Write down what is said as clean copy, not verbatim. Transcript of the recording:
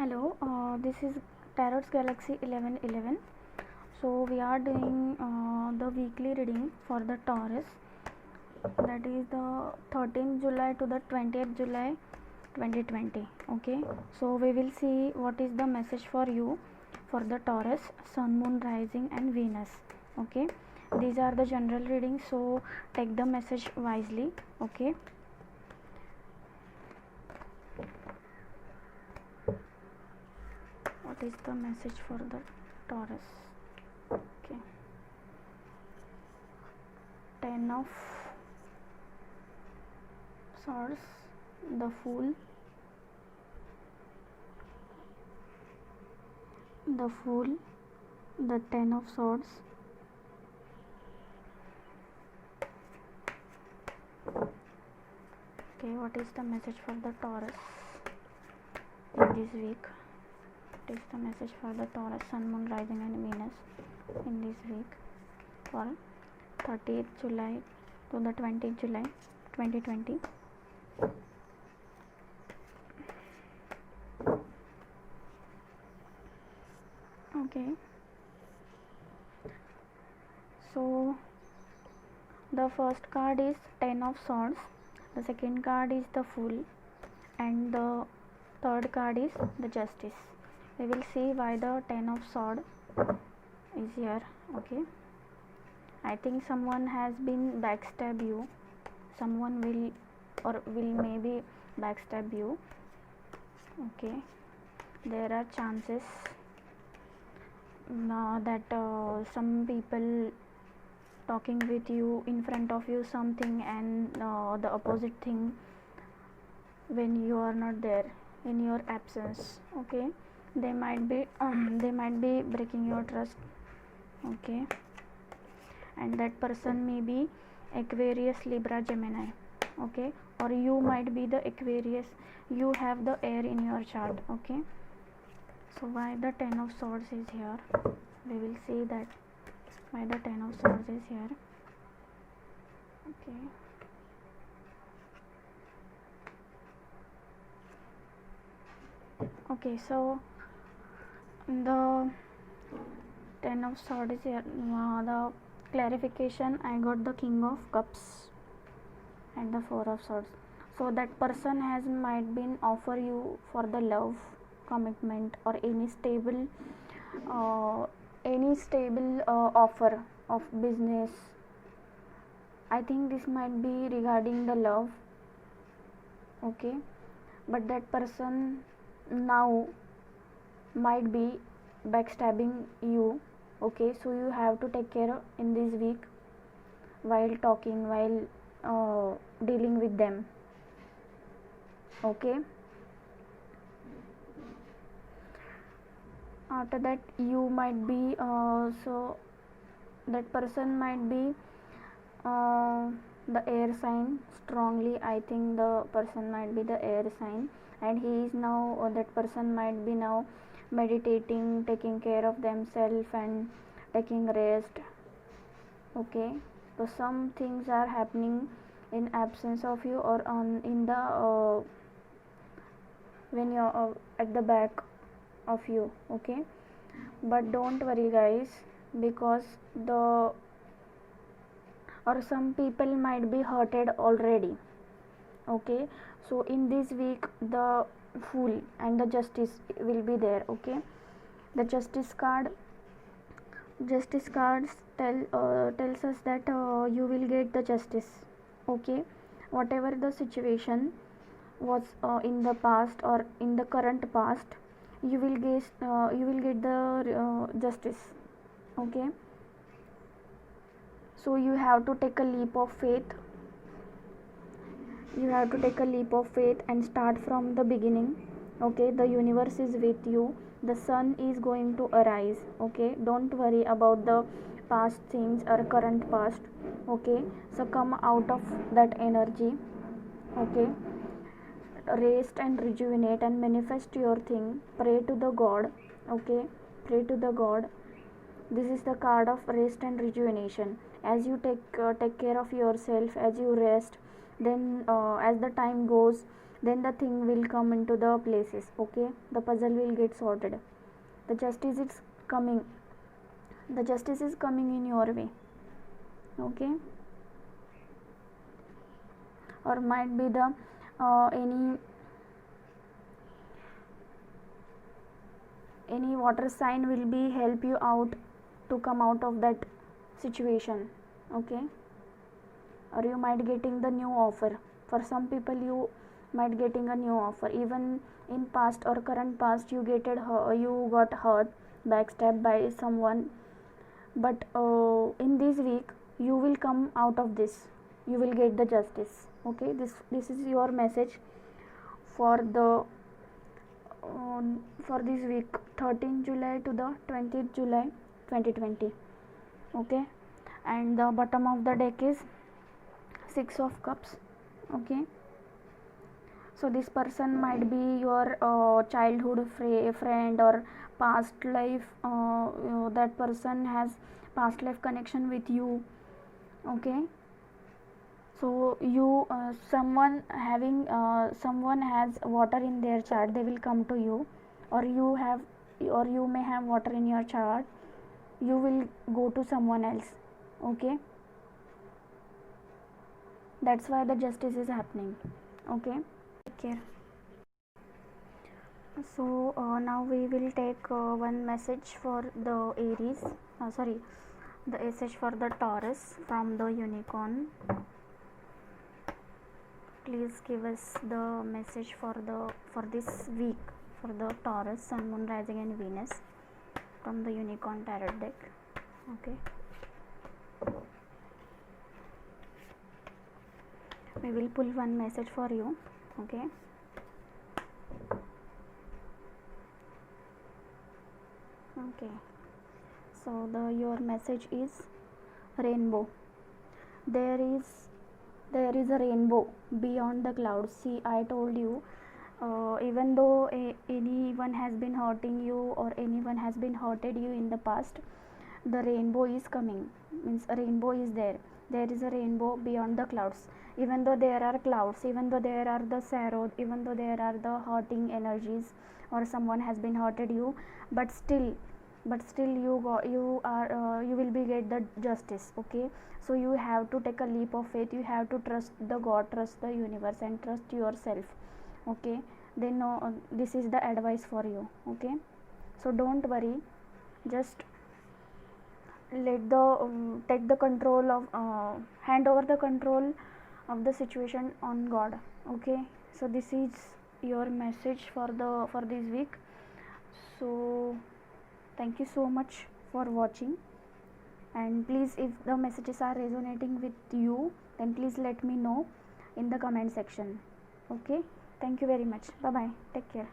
Hello, this is Tarot's Galaxy 1111. So we are doing the weekly reading for the Taurus, that is the 13th July to the 20th July 2020. Okay, so we will see what is the message for you for the Taurus, Sun, Moon, Rising and Venus. Okay, these are the general readings, so take the message wisely. Okay. What is the message for the Taurus? Okay. 10 of Swords, the Fool, the 10 of Swords, okay. What is the message for the Taurus in this week? What is the message for the Taurus, Sun, Moon, Rising and Venus in this week for 30th July to the 20th July 2020? Okay, so the first card is 10 of Swords, the second card is the Fool, and the third card is the Justice. We will see why the 10 of Swords is here. Okay, I think someone has been backstab you, someone will maybe backstab you. Okay, there are chances that some people talking with you in front of you something, and the opposite thing when you are not there, in your absence. Okay, they might be breaking your trust. Okay, and that person may be Aquarius, Libra, Gemini. Okay, or you might be the Aquarius, you have the air in your chart. Okay, so why the 10 of Swords is here? We will see that why the 10 of Swords is here. Okay, okay, so the 10 of Swords is here. The clarification, I got the King of Cups and the 4 of Swords. So that person has might been offer you for the love, commitment, or any stable offer of business. I think this might be regarding the love. Okay, but that person now might be backstabbing you. Okay, so you have to take care in this week while talking, while dealing with them. Okay, after that you might be so that person might be the air sign strongly. I think the person might be the air sign, and he is now that person might be now meditating, taking care of themselves and taking rest. Okay, so some things are happening in absence of you, or on in the when you're at the back of you. Okay, but don't worry guys, because the or some people might be hurted already. Okay, so in this week the Fool and the Justice will be there. Okay, the Justice cards tells us that you will get the justice. Okay, whatever the situation was in the past or in the current past, you will get the justice. Okay, so you have to take a leap of faith. You have to take a leap of faith and start from the beginning. Okay, the universe is with you, the sun is going to arise. Okay, don't worry about the past things or current past. Okay, so come out of that energy. Okay, rest and rejuvenate and manifest your thing. Pray to the God. Okay, pray to the God. This is the card of rest and rejuvenation. As you take care of yourself, as you rest, then as the time goes, then the thing will come into the places. Okay, the puzzle will get sorted. The justice is coming, the justice is coming in your way. Okay, or might be the any water sign will be help you out to come out of that situation. Okay, or you might getting the new offer. For some people you might getting a new offer. Even in past or current past you you got hurt, backstabbed by someone, but in this week you will come out of this, you will get the justice. Okay, this is your message for the for this week, 13th July to the 20th July 2020. Okay, and the bottom of the deck is 6 of cups. Okay, so this person might be your childhood friend or past life, that person has past life connection with you. Okay, so you someone has water in their chart, they will come to you, or you may have water in your chart, you will go to someone else. Okay, that's why the justice is happening. Okay, take care. So now we will take one message for the Aries, sorry, the message for the Taurus from the unicorn. Please give us the message for this week for the Taurus, Sun, Moon, Rising and Venus from the unicorn tarot deck. Okay, we will pull one message for you. Okay, okay, so your message is rainbow. There is a rainbow beyond the clouds. See, I told you, even though anyone has been hurting you or anyone has been hurted you in the past, the rainbow is coming. Means a rainbow is there. There is a rainbow beyond the clouds. Even though there are clouds, even though there are the sorrow, even though there are the hurting energies, or someone has been hurted you, but still you will be get the justice. Okay, so you have to take a leap of faith, you have to trust the God, trust the universe and trust yourself. Okay, then this is the advice for you. Okay, so don't worry, just let the take the control of hand over the control of the situation on God. Okay, so this is your message for this week. So thank you so much for watching, and please, if the messages are resonating with you, then please let me know in the comment section. Okay, thank you very much. Bye bye, take care.